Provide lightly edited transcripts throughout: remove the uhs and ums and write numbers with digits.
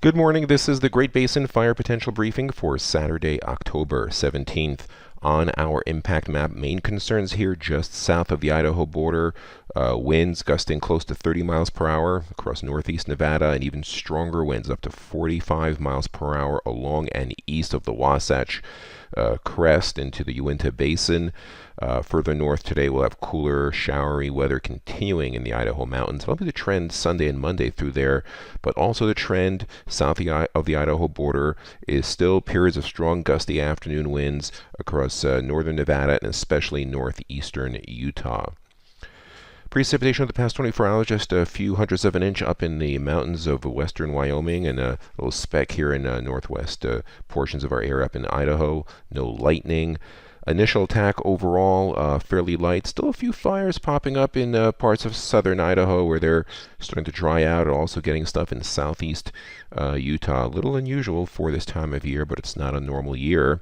Good morning. This is the Great Basin Fire Potential Briefing for Saturday, October 17th. On our impact map, main concerns here just south of the Idaho border. Winds gusting close to 30 miles per hour across northeast Nevada, and even stronger winds up to 45 miles per hour along and east of the Wasatch Crest into the Uinta Basin. Further north today, we'll have cooler, showery weather continuing in the Idaho mountains. That'll be the trend Sunday and Monday through there, but also the trend south of the Idaho border is still periods of strong, gusty afternoon winds across northern Nevada and especially northeastern Utah. Precipitation of the past 24 hours, just a few hundredths of an inch up in the mountains of western Wyoming, and a little speck here in northwest portions of our area up in Idaho. No lightning. Initial attack overall fairly light. Still a few fires popping up in parts of southern Idaho where they're starting to dry out. Also getting stuff in southeast Utah. A little unusual for this time of year, but it's not a normal year.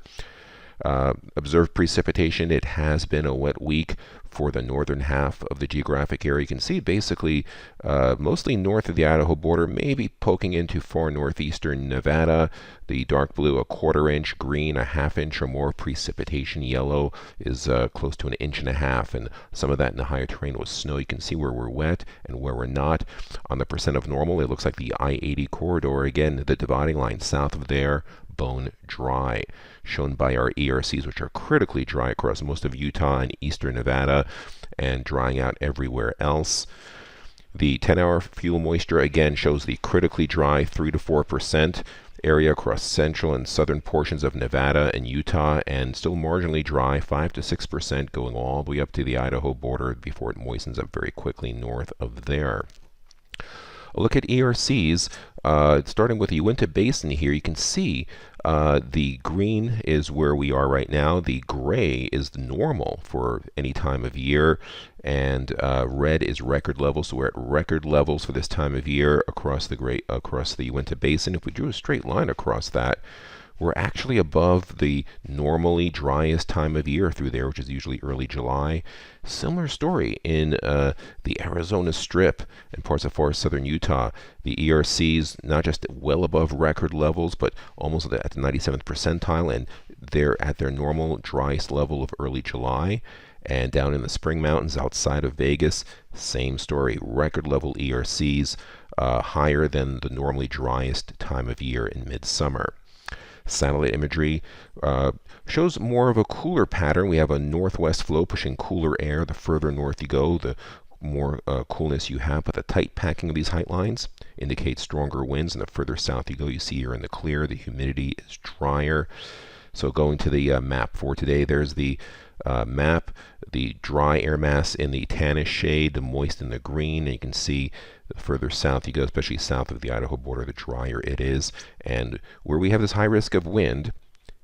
Observed precipitation. It has been a wet week for the northern half of the geographic area. You can see basically mostly north of the Idaho border, maybe poking into far northeastern Nevada. The dark blue, a quarter-inch, green, a half-inch or more precipitation. Yellow is close to an inch and a half, and some of that in the higher terrain was snow. You can see where we're wet and where we're not. On the percent of normal, it looks like the I-80 corridor, again, the dividing line south of there, bone dry, shown by our ERCs, which are critically dry across most of Utah and eastern Nevada and drying out everywhere else. The 10-hour fuel moisture again shows the critically dry 3 to 4% area across central and southern portions of Nevada and Utah, and still marginally dry 5 to 6% going all the way up to the Idaho border before it moistens up very quickly north of there. A look at ERCs, starting with the Uinta Basin here, you can see the green is where we are right now. The gray is the normal for any time of year, and red is record levels. So we're at record levels for this time of year across the Uinta Basin. If we drew a straight line across that, we're actually above the normally driest time of year through there, which is usually early July. Similar story in the Arizona Strip and parts of far southern Utah. The ERCs not just well above record levels, but almost at the 97th percentile, and they're at their normal driest level of early July. And down in the Spring Mountains outside of Vegas, same story. Record level ERCs, higher than the normally driest time of year in midsummer. Satellite imagery shows more of a cooler pattern. We have a northwest flow pushing cooler air. The further north you go, the more coolness you have, but the tight packing of these height lines indicates stronger winds, and the further south you go, you see you're in the clear. The humidity is drier. So going to the map for today, there's the map, the dry air mass in the tannish shade, the moist in the green, and you can see the further south you go, especially south of the Idaho border, the drier it is. And where we have this high risk of wind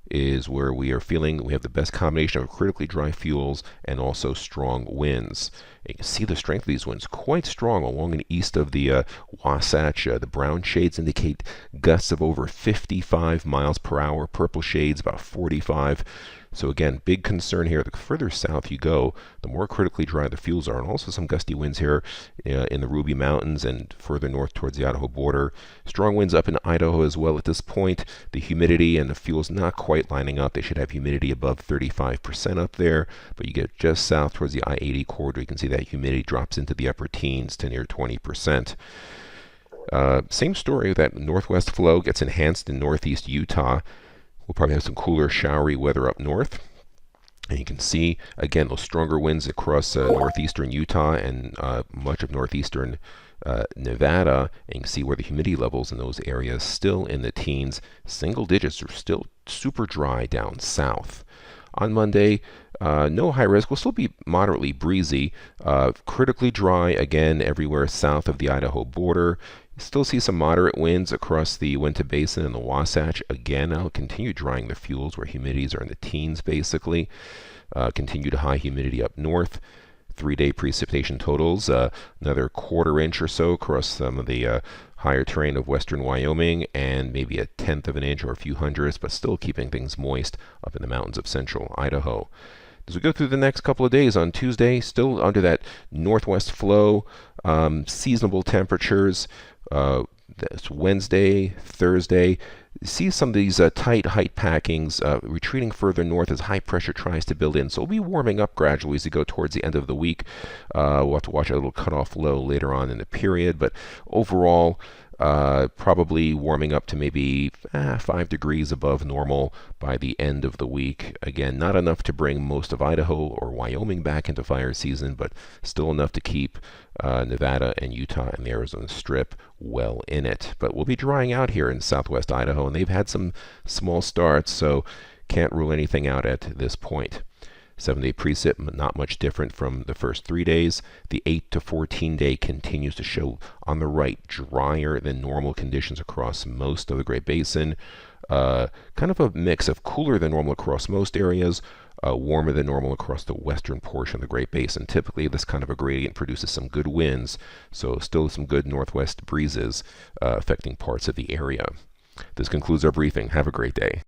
is where we are feeling we have the best combination of critically dry fuels and also strong winds. You can see the strength of these winds quite strong along and east of the Wasatch. The brown shades indicate gusts of over 55 miles per hour. Purple shades about 45. So again, big concern here. The further south you go, the more critically dry the fuels are, and also some gusty winds here in the Ruby Mountains and further north towards the Idaho border. Strong winds up in Idaho as well. At this point, the humidity and the fuels not quite lining up. They should have humidity above 35% up there, but you get just south towards the I-80 corridor, you can see that humidity drops into the upper teens to near 20%. Same story, that northwest flow gets enhanced in northeast Utah. We'll probably have some cooler, showery weather up north. And you can see, again, those stronger winds across northeastern Utah and much of northeastern Nevada. And you can see where the humidity levels in those areas still in the teens. Single digits are still super dry down south. On Monday, no high risk. We'll still be moderately breezy. Critically dry, again, everywhere south of the Idaho border. Still see some moderate winds across the Uinta Basin and the Wasatch. Again, I'll continue drying the fuels where humidities are in the teens, basically. Continued high humidity up north. 3-day precipitation totals, another quarter-inch or so across some of the higher terrain of western Wyoming, and maybe a tenth of an inch or a few hundredths, but still keeping things moist up in the mountains of central Idaho. As we go through the next couple of days, on Tuesday, still under that northwest flow, seasonable temperatures, This Wednesday, Thursday, see some of these tight height packings retreating further north as high pressure tries to build in. So we'll be warming up gradually as we go towards the end of the week. We'll have to watch a little cutoff low later on in the period, but overall, probably warming up to maybe 5 degrees above normal by the end of the week. Again, not enough to bring most of Idaho or Wyoming back into fire season, but still enough to keep Nevada and Utah and the Arizona Strip well in it. But we'll be drying out here in southwest Idaho, and they've had some small starts, so can't rule anything out at this point. 7-day precip, not much different from the first 3 days. The 8 to 14 day continues to show on the right drier than normal conditions across most of the Great Basin. Kind of a mix of cooler than normal across most areas, warmer than normal across the western portion of the Great Basin. Typically, this kind of a gradient produces some good winds, so still some good northwest breezes affecting parts of the area. This concludes our briefing. Have a great day.